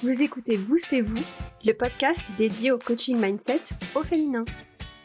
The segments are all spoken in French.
Vous écoutez Boostez-vous, le podcast dédié au coaching mindset au féminin.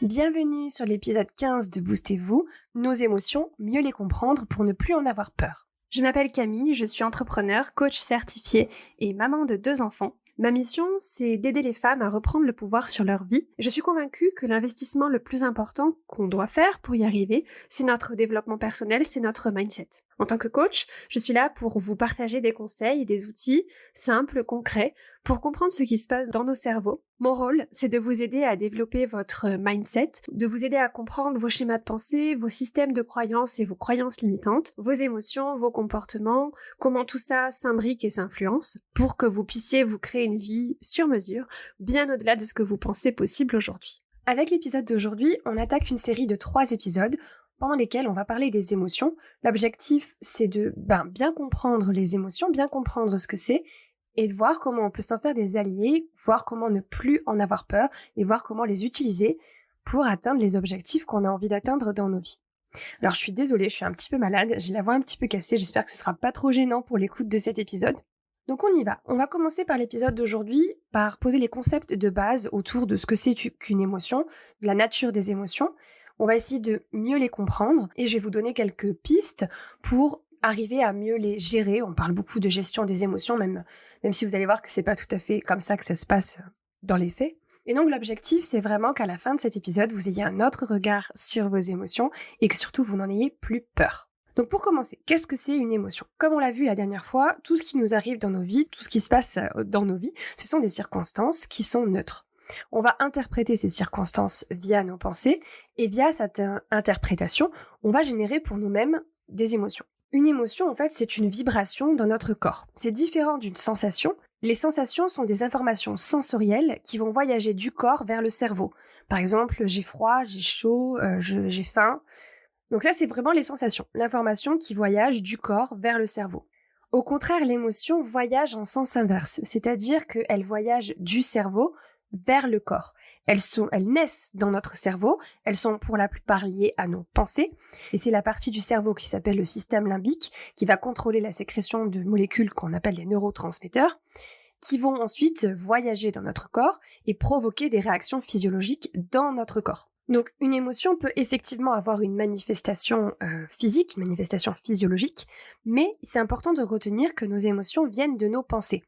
Bienvenue sur l'épisode 15 de Boostez-vous, nos émotions, mieux les comprendre pour ne plus en avoir peur. Je m'appelle Camille, je suis entrepreneur, coach certifié et maman de 2 enfants. Ma mission, c'est d'aider les femmes à reprendre le pouvoir sur leur vie. Je suis convaincue que l'investissement le plus important qu'on doit faire pour y arriver, c'est notre développement personnel, c'est notre mindset. En tant que coach, je suis là pour vous partager des conseils et des outils simples, concrets, pour comprendre ce qui se passe dans nos cerveaux. Mon rôle, c'est de vous aider à développer votre mindset, de vous aider à comprendre vos schémas de pensée, vos systèmes de croyances et vos croyances limitantes, vos émotions, vos comportements, comment tout ça s'imbrique et s'influence, pour que vous puissiez vous créer une vie sur mesure, bien au-delà de ce que vous pensez possible aujourd'hui. Avec l'épisode d'aujourd'hui, on attaque une série de 3 épisodes pendant lesquels on va parler des émotions. L'objectif, c'est de bien comprendre les émotions, bien comprendre ce que c'est, et de voir comment on peut s'en faire des alliés, voir comment ne plus en avoir peur, et voir comment les utiliser pour atteindre les objectifs qu'on a envie d'atteindre dans nos vies. Alors je suis désolée, je suis un petit peu malade, j'ai la voix un petit peu cassée, j'espère que ce sera pas trop gênant pour l'écoute de cet épisode. Donc on y va. On va commencer par l'épisode d'aujourd'hui, par poser les concepts de base autour de ce que c'est qu'une émotion, de la nature des émotions. On va essayer de mieux les comprendre et je vais vous donner quelques pistes pour arriver à mieux les gérer. On parle beaucoup de gestion des émotions, même si vous allez voir que c'est pas tout à fait comme ça que ça se passe dans les faits. Et donc l'objectif, c'est vraiment qu'à la fin de cet épisode, vous ayez un autre regard sur vos émotions et que surtout vous n'en ayez plus peur. Donc pour commencer, qu'est-ce que c'est une émotion ? Comme on l'a vu la dernière fois, tout ce qui nous arrive dans nos vies, tout ce qui se passe dans nos vies, ce sont des circonstances qui sont neutres. On va interpréter ces circonstances via nos pensées et via cette interprétation, on va générer pour nous-mêmes des émotions. Une émotion, en fait, c'est une vibration dans notre corps. C'est différent d'une sensation. Les sensations sont des informations sensorielles qui vont voyager du corps vers le cerveau. Par exemple, j'ai froid, j'ai chaud, j'ai faim. Donc ça, c'est vraiment les sensations, l'information qui voyage du corps vers le cerveau. Au contraire, l'émotion voyage en sens inverse, c'est-à-dire qu'elle voyage du cerveau vers le corps. Elles naissent dans notre cerveau, elles sont pour la plupart liées à nos pensées, et c'est la partie du cerveau qui s'appelle le système limbique, qui va contrôler la sécrétion de molécules qu'on appelle les neurotransmetteurs, qui vont ensuite voyager dans notre corps et provoquer des réactions physiologiques dans notre corps. Donc une émotion peut effectivement avoir une manifestation physique, une manifestation physiologique, mais c'est important de retenir que nos émotions viennent de nos pensées.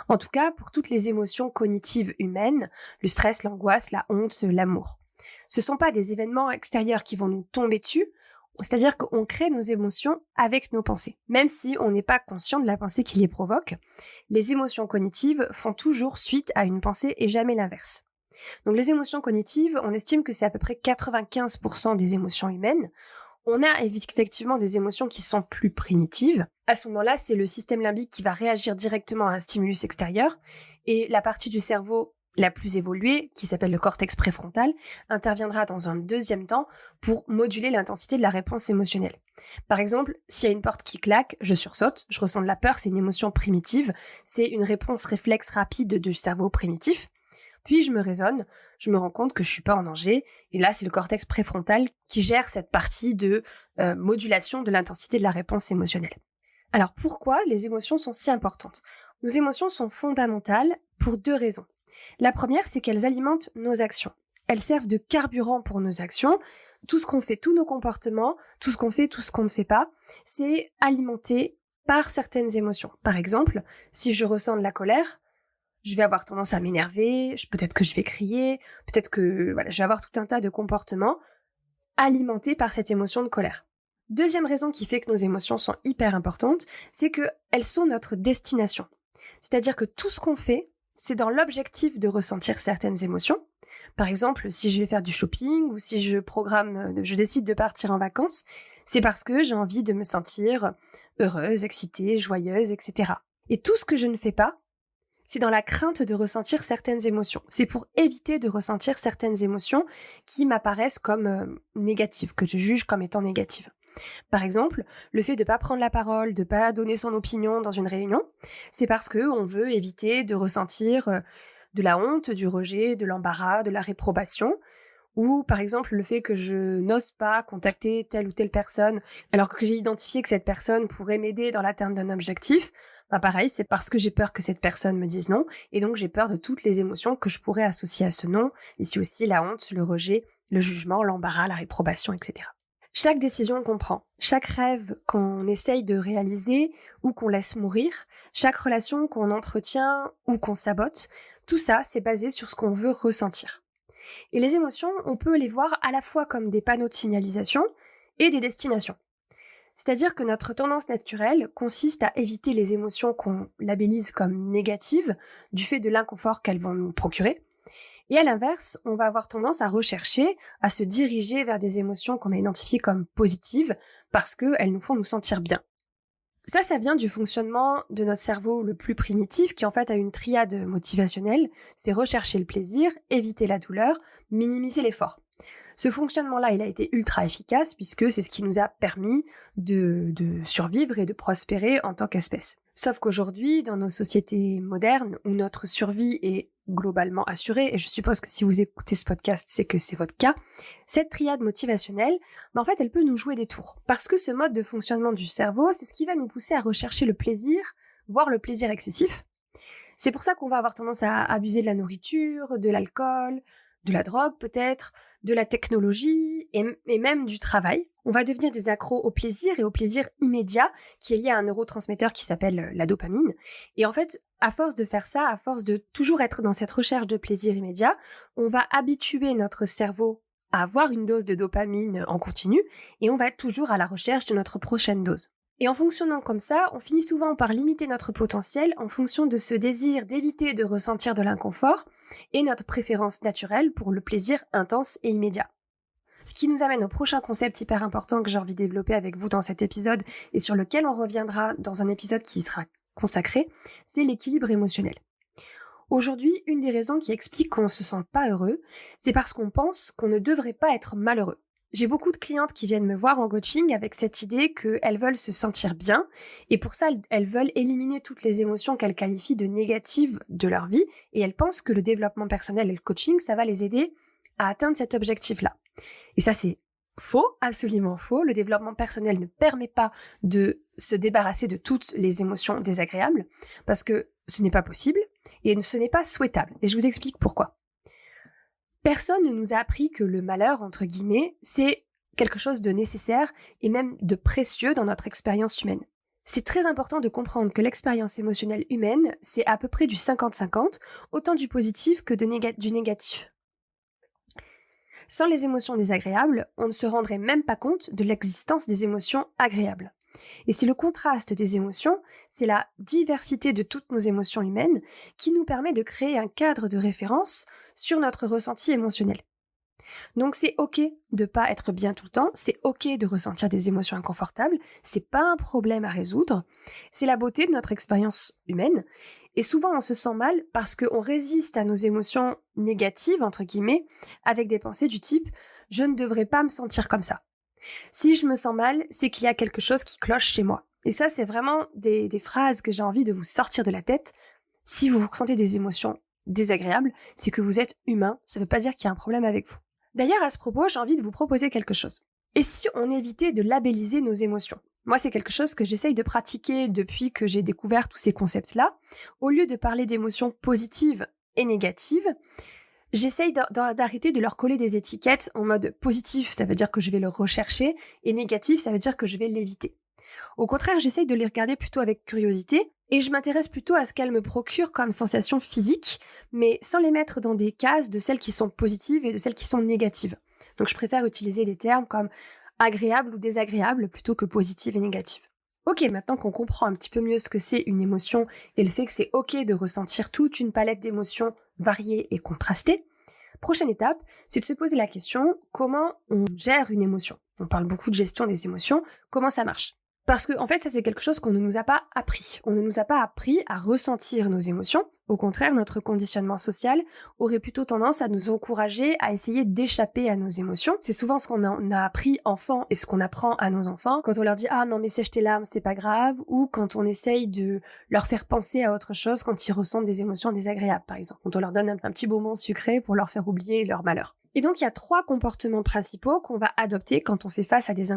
En tout cas, pour toutes les émotions cognitives humaines, le stress, l'angoisse, la honte, l'amour. Ce ne sont pas des événements extérieurs qui vont nous tomber dessus, c'est-à-dire qu'on crée nos émotions avec nos pensées. Même si on n'est pas conscient de la pensée qui les provoque, les émotions cognitives font toujours suite à une pensée et jamais l'inverse. Donc les émotions cognitives, on estime que c'est à peu près 95% des émotions humaines. On a effectivement des émotions qui sont plus primitives. À ce moment-là, c'est le système limbique qui va réagir directement à un stimulus extérieur et la partie du cerveau la plus évoluée, qui s'appelle le cortex préfrontal, interviendra dans un deuxième temps pour moduler l'intensité de la réponse émotionnelle. Par exemple, s'il y a une porte qui claque, je sursaute, je ressens de la peur, c'est une émotion primitive, c'est une réponse réflexe rapide du cerveau primitif. Puis je me raisonne, je me rends compte que je suis pas en danger, et là c'est le cortex préfrontal qui gère cette partie de modulation de l'intensité de la réponse émotionnelle. Alors pourquoi les émotions sont si importantes ? Nos émotions sont fondamentales pour 2 raisons. La première, c'est qu'elles alimentent nos actions. Elles servent de carburant pour nos actions. Tout ce qu'on fait, tous nos comportements, tout ce qu'on fait, tout ce qu'on ne fait pas, c'est alimenté par certaines émotions. Par exemple, si je ressens de la colère, je vais avoir tendance à m'énerver, peut-être que je vais crier, peut-être que je vais avoir tout un tas de comportements alimentés par cette émotion de colère. Deuxième raison qui fait que nos émotions sont hyper importantes, c'est qu'elles sont notre destination. C'est-à-dire que tout ce qu'on fait, c'est dans l'objectif de ressentir certaines émotions. Par exemple, si je vais faire du shopping ou si je décide de partir en vacances, c'est parce que j'ai envie de me sentir heureuse, excitée, joyeuse, etc. Et tout ce que je ne fais pas, c'est dans la crainte de ressentir certaines émotions. C'est pour éviter de ressentir certaines émotions qui m'apparaissent comme négatives, que je juge comme étant négatives. Par exemple, le fait de ne pas prendre la parole, de ne pas donner son opinion dans une réunion, c'est parce qu'on veut éviter de ressentir de la honte, du rejet, de l'embarras, de la réprobation, ou par exemple le fait que je n'ose pas contacter telle ou telle personne alors que j'ai identifié que cette personne pourrait m'aider dans l'atteinte d'un objectif, Pareil, c'est parce que j'ai peur que cette personne me dise non, et donc j'ai peur de toutes les émotions que je pourrais associer à ce non, ici aussi la honte, le rejet, le jugement, l'embarras, la réprobation, etc. Chaque décision qu'on prend, chaque rêve qu'on essaye de réaliser ou qu'on laisse mourir, chaque relation qu'on entretient ou qu'on sabote, tout ça, c'est basé sur ce qu'on veut ressentir. Et les émotions, on peut les voir à la fois comme des panneaux de signalisation et des destinations. C'est-à-dire que notre tendance naturelle consiste à éviter les émotions qu'on labellise comme négatives du fait de l'inconfort qu'elles vont nous procurer. Et à l'inverse, on va avoir tendance à rechercher, à se diriger vers des émotions qu'on a identifiées comme positives parce qu'elles nous font nous sentir bien. Ça vient du fonctionnement de notre cerveau le plus primitif qui en fait a une triade motivationnelle, c'est rechercher le plaisir, éviter la douleur, minimiser l'effort. Ce fonctionnement-là, il a été ultra efficace puisque c'est ce qui nous a permis de survivre et de prospérer en tant qu'espèce. Sauf qu'aujourd'hui, dans nos sociétés modernes, où notre survie est globalement assurée, et je suppose que si vous écoutez ce podcast, c'est que c'est votre cas, cette triade motivationnelle, en fait, elle peut nous jouer des tours. Parce que ce mode de fonctionnement du cerveau, c'est ce qui va nous pousser à rechercher le plaisir, voire le plaisir excessif. C'est pour ça qu'on va avoir tendance à abuser de la nourriture, de l'alcool, de la drogue peut-être, de la technologie et même du travail. On va devenir des accros au plaisir et au plaisir immédiat qui est lié à un neurotransmetteur qui s'appelle la dopamine. Et en fait, à force de faire ça, à force de toujours être dans cette recherche de plaisir immédiat, on va habituer notre cerveau à avoir une dose de dopamine en continu et on va être toujours à la recherche de notre prochaine dose. Et en fonctionnant comme ça, on finit souvent par limiter notre potentiel en fonction de ce désir d'éviter de ressentir de l'inconfort et notre préférence naturelle pour le plaisir intense et immédiat. Ce qui nous amène au prochain concept hyper important que j'ai envie de développer avec vous dans cet épisode et sur lequel on reviendra dans un épisode qui sera consacré, c'est l'équilibre émotionnel. Aujourd'hui, une des raisons qui explique qu'on ne se sent pas heureux, c'est parce qu'on pense qu'on ne devrait pas être malheureux. J'ai beaucoup de clientes qui viennent me voir en coaching avec cette idée qu'elles veulent se sentir bien et pour ça, elles veulent éliminer toutes les émotions qu'elles qualifient de négatives de leur vie et elles pensent que le développement personnel et le coaching, ça va les aider à atteindre cet objectif-là. Et ça, c'est faux, absolument faux. Le développement personnel ne permet pas de se débarrasser de toutes les émotions désagréables parce que ce n'est pas possible et ce n'est pas souhaitable. Et je vous explique pourquoi. Personne ne nous a appris que le malheur, entre guillemets, c'est quelque chose de nécessaire et même de précieux dans notre expérience humaine. C'est très important de comprendre que l'expérience émotionnelle humaine, c'est à peu près du 50-50, autant du positif que du négatif. Sans les émotions désagréables, on ne se rendrait même pas compte de l'existence des émotions agréables. Et c'est le contraste des émotions, c'est la diversité de toutes nos émotions humaines qui nous permet de créer un cadre de référence sur notre ressenti émotionnel. Donc c'est ok de pas être bien tout le temps, c'est ok de ressentir des émotions inconfortables, c'est pas un problème à résoudre, c'est la beauté de notre expérience humaine. Et souvent on se sent mal parce qu'on résiste à nos émotions négatives, entre guillemets, avec des pensées du type « je ne devrais pas me sentir comme ça ». Si je me sens mal, c'est qu'il y a quelque chose qui cloche chez moi. Et ça, c'est vraiment des phrases que j'ai envie de vous sortir de la tête. Si vous ressentez des émotions désagréables, c'est que vous êtes humain, ça ne veut pas dire qu'il y a un problème avec vous. D'ailleurs, à ce propos, j'ai envie de vous proposer quelque chose. Et si on évitait de labelliser nos émotions ? Moi, c'est quelque chose que j'essaye de pratiquer depuis que j'ai découvert tous ces concepts-là. Au lieu de parler d'émotions positives et négatives, j'essaye d'arrêter de leur coller des étiquettes en mode positif, ça veut dire que je vais le rechercher, et négatif, ça veut dire que je vais l'éviter. Au contraire, j'essaye de les regarder plutôt avec curiosité, et je m'intéresse plutôt à ce qu'elles me procurent comme sensation physique, mais sans les mettre dans des cases de celles qui sont positives et de celles qui sont négatives. Donc je préfère utiliser des termes comme agréable ou désagréable plutôt que positive et négative. Ok, maintenant qu'on comprend un petit peu mieux ce que c'est une émotion et le fait que c'est ok de ressentir toute une palette d'émotions variées et contrastées, prochaine étape, c'est de se poser la question comment on gère une émotion. On parle beaucoup de gestion des émotions, comment ça marche ? Parce que, en fait, ça c'est quelque chose qu'on ne nous a pas appris. On ne nous a pas appris à ressentir nos émotions. Au contraire, notre conditionnement social aurait plutôt tendance à nous encourager à essayer d'échapper à nos émotions. C'est souvent ce qu'on a appris enfant et ce qu'on apprend à nos enfants quand on leur dit « Ah non mais sèche tes larmes, c'est pas grave » ou quand on essaye de leur faire penser à autre chose quand ils ressentent des émotions désagréables, par exemple. Quand on leur donne un petit bonbon sucré pour leur faire oublier leur malheur. Et donc, il y a 3 comportements principaux qu'on va adopter quand on fait face à des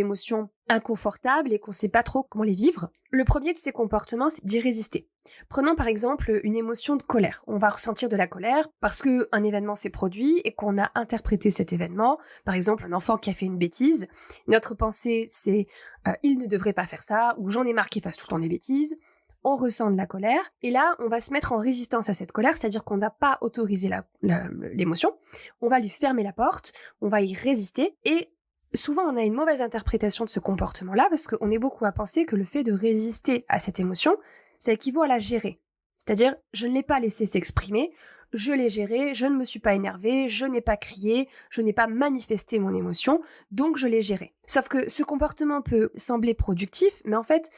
émotions inconfortables et qu'on sait pas trop comment les vivre. Le premier de ces comportements, c'est d'y résister. Prenons par exemple une émotion de colère. On va ressentir de la colère parce qu'un événement s'est produit et qu'on a interprété cet événement. Par exemple, un enfant qui a fait une bêtise. Notre pensée, c'est il ne devrait pas faire ça, ou j'en ai marre qu'il fasse tout le temps des bêtises. On ressent de la colère, et là, on va se mettre en résistance à cette colère, c'est-à-dire qu'on ne va pas autoriser l'émotion, on va lui fermer la porte, on va y résister, et souvent on a une mauvaise interprétation de ce comportement-là, parce qu'on est beaucoup à penser que le fait de résister à cette émotion, ça équivaut à la gérer. C'est-à-dire, je ne l'ai pas laissé s'exprimer, je l'ai géré, je ne me suis pas énervée, je n'ai pas crié, je n'ai pas manifesté mon émotion, donc je l'ai géré. Sauf que ce comportement peut sembler productif, mais en fait,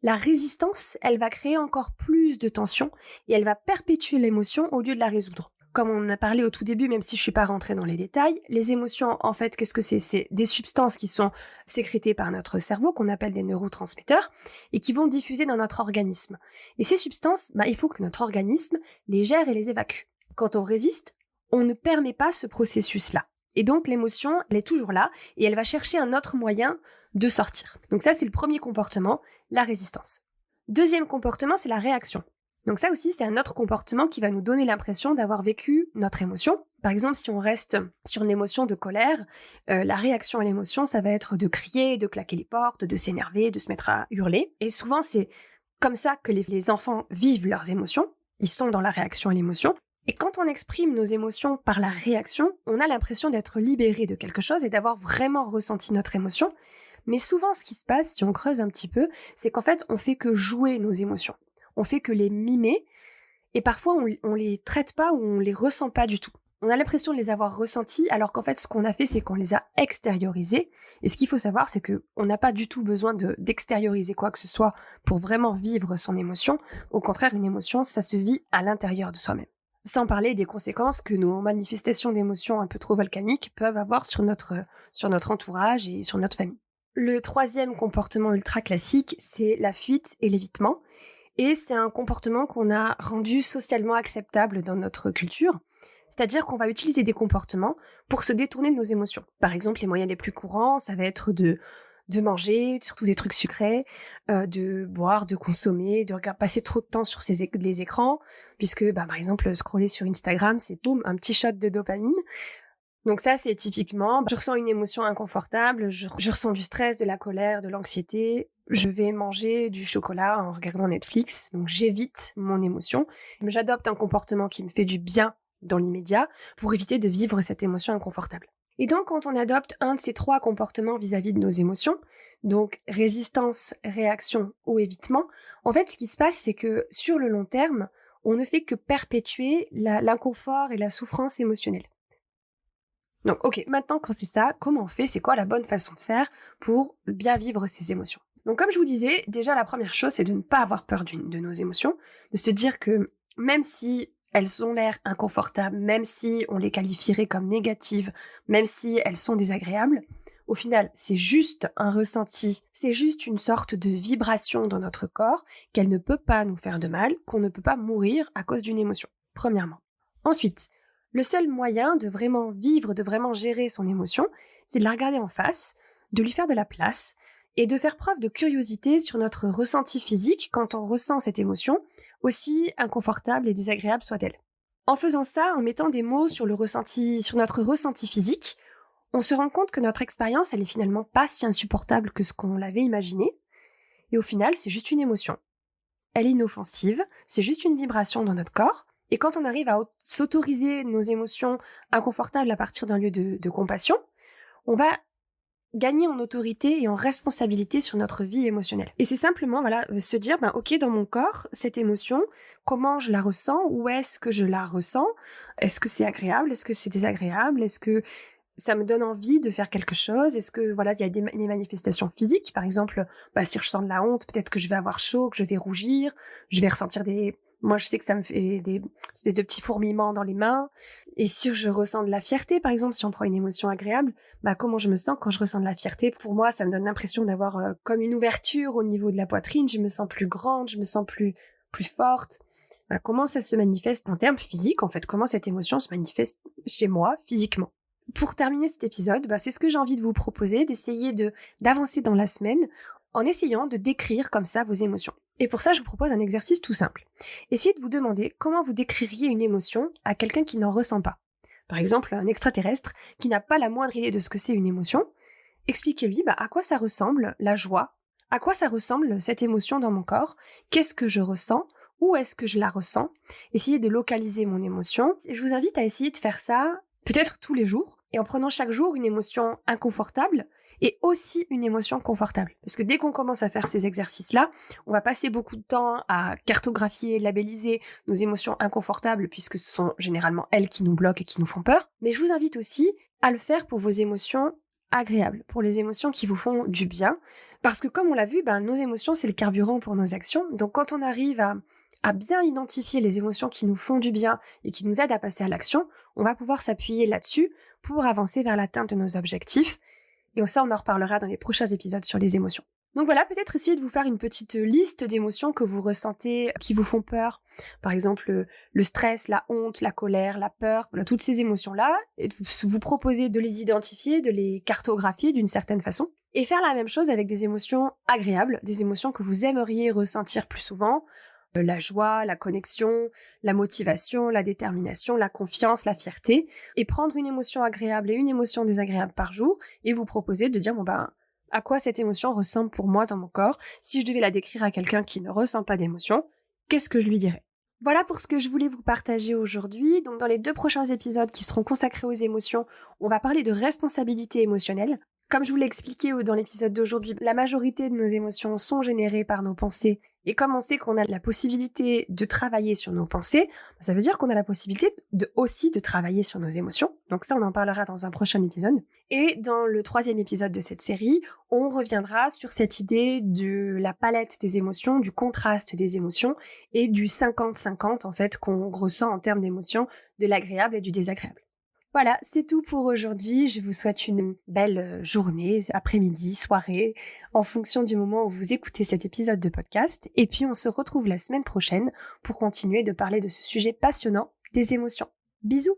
la résistance, elle va créer encore plus de tension et elle va perpétuer l'émotion au lieu de la résoudre. Comme on a parlé au tout début, même si je ne suis pas rentrée dans les détails, les émotions, en fait, qu'est-ce que c'est ? C'est des substances qui sont sécrétées par notre cerveau, qu'on appelle des neurotransmetteurs, et qui vont diffuser dans notre organisme. Et ces substances, il faut que notre organisme les gère et les évacue. Quand on résiste, on ne permet pas ce processus-là. Et donc l'émotion, elle est toujours là, et elle va chercher un autre moyen de sortir. Donc ça, c'est le premier comportement, la résistance. Deuxième comportement, c'est la réaction. Donc ça aussi, c'est un autre comportement qui va nous donner l'impression d'avoir vécu notre émotion. Par exemple, si on reste sur une émotion de colère, la réaction à l'émotion, ça va être de crier, de claquer les portes, de s'énerver, de se mettre à hurler. Et souvent, c'est comme ça que les enfants vivent leurs émotions. Ils sont dans la réaction à l'émotion. Et quand on exprime nos émotions par la réaction, on a l'impression d'être libéré de quelque chose et d'avoir vraiment ressenti notre émotion. Mais souvent, ce qui se passe, si on creuse un petit peu, c'est qu'en fait, on fait que jouer nos émotions. On fait que les mimer, et parfois, on les traite pas ou on les ressent pas du tout. On a l'impression de les avoir ressentis, alors qu'en fait, ce qu'on a fait, c'est qu'on les a extériorisés. Et ce qu'il faut savoir, c'est qu'on n'a pas du tout besoin d'extérioriser quoi que ce soit pour vraiment vivre son émotion. Au contraire, une émotion, ça se vit à l'intérieur de soi-même. Sans parler des conséquences que nos manifestations d'émotions un peu trop volcaniques peuvent avoir sur notre entourage et sur notre famille. Le troisième comportement ultra classique, c'est la fuite et l'évitement. Et c'est un comportement qu'on a rendu socialement acceptable dans notre culture. C'est-à-dire qu'on va utiliser des comportements pour se détourner de nos émotions. Par exemple, les moyens les plus courants, ça va être de manger, surtout des trucs sucrés, de boire, de consommer, de passer trop de temps sur les écrans, puisque par exemple, scroller sur Instagram, c'est boum, un petit shot de dopamine. Donc ça, c'est typiquement, je ressens une émotion inconfortable, je ressens du stress, de la colère, de l'anxiété, je vais manger du chocolat en regardant Netflix, donc j'évite mon émotion. J'adopte un comportement qui me fait du bien dans l'immédiat pour éviter de vivre cette émotion inconfortable. Et donc, quand on adopte un de ces trois comportements vis-à-vis de nos émotions, donc résistance, réaction ou évitement, en fait, ce qui se passe, c'est que sur le long terme, on ne fait que perpétuer l'inconfort et la souffrance émotionnelle. Donc, ok, maintenant quand c'est ça, comment on fait ? C'est quoi la bonne façon de faire pour bien vivre ces émotions ? Donc, comme je vous disais, déjà la première chose, c'est de ne pas avoir peur de nos émotions, de se dire que même si elles ont l'air inconfortables, même si on les qualifierait comme négatives, même si elles sont désagréables, au final, c'est juste un ressenti, c'est juste une sorte de vibration dans notre corps, qu'elle ne peut pas nous faire de mal, qu'on ne peut pas mourir à cause d'une émotion, premièrement. Ensuite, le seul moyen de vraiment vivre, de vraiment gérer son émotion, c'est de la regarder en face, de lui faire de la place, et de faire preuve de curiosité sur notre ressenti physique quand on ressent cette émotion, aussi inconfortable et désagréable soit-elle. En faisant ça, en mettant des mots sur notre ressenti physique, on se rend compte que notre expérience, elle est finalement pas si insupportable que ce qu'on l'avait imaginé, et au final, c'est juste une émotion. Elle est inoffensive, c'est juste une vibration dans notre corps, et quand on arrive à s'autoriser nos émotions inconfortables à partir d'un lieu de compassion, on va gagner en autorité et en responsabilité sur notre vie émotionnelle. Et c'est simplement se dire, ok, dans mon corps, cette émotion, comment je la ressens, où est-ce que je la ressens, est-ce que c'est agréable, est-ce que c'est désagréable, est-ce que ça me donne envie de faire quelque chose, est-ce que il y a des manifestations physiques, par exemple, si je sens de la honte, peut-être que je vais avoir chaud, que je vais rougir, je vais ressentir moi, je sais que ça me fait des espèces de petits fourmillements dans les mains. Et si je ressens de la fierté, par exemple, si on prend une émotion agréable, comment je me sens quand je ressens de la fierté ? Pour moi, ça me donne l'impression d'avoir comme une ouverture au niveau de la poitrine. Je me sens plus grande, je me sens plus forte. Voilà, comment ça se manifeste en termes physiques, en fait ? Comment cette émotion se manifeste chez moi, physiquement ? Pour terminer cet épisode, c'est ce que j'ai envie de vous proposer, d'essayer d'avancer dans la semaine en essayant de décrire comme ça vos émotions. Et pour ça, je vous propose un exercice tout simple. Essayez de vous demander comment vous décririez une émotion à quelqu'un qui n'en ressent pas. Par exemple, un extraterrestre qui n'a pas la moindre idée de ce que c'est une émotion. Expliquez-lui à quoi ça ressemble la joie, à quoi ça ressemble cette émotion dans mon corps, qu'est-ce que je ressens, où est-ce que je la ressens. Essayez de localiser mon émotion. Et je vous invite à essayer de faire ça peut-être tous les jours, et en prenant chaque jour une émotion inconfortable et aussi une émotion confortable. Parce que dès qu'on commence à faire ces exercices-là, on va passer beaucoup de temps à cartographier, labelliser nos émotions inconfortables, puisque ce sont généralement elles qui nous bloquent et qui nous font peur. Mais je vous invite aussi à le faire pour vos émotions agréables, pour les émotions qui vous font du bien. Parce que comme on l'a vu, nos émotions, c'est le carburant pour nos actions. Donc quand on arrive à bien identifier les émotions qui nous font du bien et qui nous aident à passer à l'action, on va pouvoir s'appuyer là-dessus pour avancer vers l'atteinte de nos objectifs. Et ça, on en reparlera dans les prochains épisodes sur les émotions. Donc voilà, peut-être essayer de vous faire une petite liste d'émotions que vous ressentez, qui vous font peur. Par exemple, le stress, la honte, la colère, la peur, voilà, toutes ces émotions-là. Et vous proposer de les identifier, de les cartographier d'une certaine façon. Et faire la même chose avec des émotions agréables, des émotions que vous aimeriez ressentir plus souvent. La joie, la connexion, la motivation, la détermination, la confiance, la fierté, et prendre une émotion agréable et une émotion désagréable par jour, et vous proposer de dire, à quoi cette émotion ressemble pour moi dans mon corps? Si je devais la décrire à quelqu'un qui ne ressent pas d'émotion, qu'est-ce que je lui dirais? Voilà pour ce que je voulais vous partager aujourd'hui. Donc dans les 2 prochains épisodes qui seront consacrés aux émotions, on va parler de responsabilité émotionnelle. Comme je vous l'ai expliqué dans l'épisode d'aujourd'hui, la majorité de nos émotions sont générées par nos pensées. Et comme on sait qu'on a la possibilité de travailler sur nos pensées, ça veut dire qu'on a la possibilité aussi de travailler sur nos émotions. Donc ça, on en parlera dans un prochain épisode. Et dans le 3e épisode de cette série, on reviendra sur cette idée de la palette des émotions, du contraste des émotions et du 50-50 en fait qu'on ressent en termes d'émotions, de l'agréable et du désagréable. Voilà, c'est tout pour aujourd'hui. Je vous souhaite une belle journée, après-midi, soirée, en fonction du moment où vous écoutez cet épisode de podcast. Et puis on se retrouve la semaine prochaine pour continuer de parler de ce sujet passionnant des émotions. Bisous!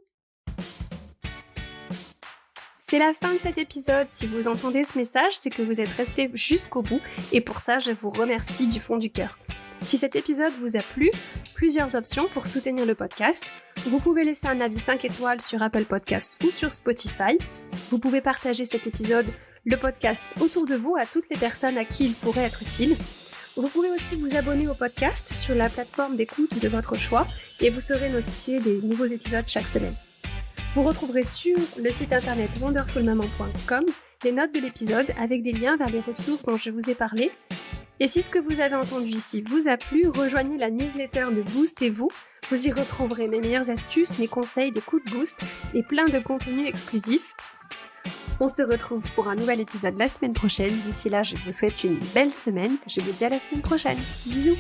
C'est la fin de cet épisode. Si vous entendez ce message, c'est que vous êtes resté jusqu'au bout. Et pour ça, je vous remercie du fond du cœur. Si cet épisode vous a plu, plusieurs options pour soutenir le podcast. Vous pouvez laisser un avis 5 étoiles sur Apple Podcast ou sur Spotify. Vous pouvez partager cet épisode, le podcast, autour de vous à toutes les personnes à qui il pourrait être utile. Vous pouvez aussi vous abonner au podcast sur la plateforme d'écoute de votre choix et vous serez notifié des nouveaux épisodes chaque semaine. Vous retrouverez sur le site internet wonderfulmaman.com les notes de l'épisode avec des liens vers les ressources dont je vous ai parlé. Et si ce que vous avez entendu ici vous a plu, rejoignez la newsletter de Boostez-vous. Vous y retrouverez mes meilleures astuces, mes conseils, des coups de boost et plein de contenus exclusifs. On se retrouve pour un nouvel épisode la semaine prochaine. D'ici là, je vous souhaite une belle semaine. Je vous dis à la semaine prochaine. Bisous!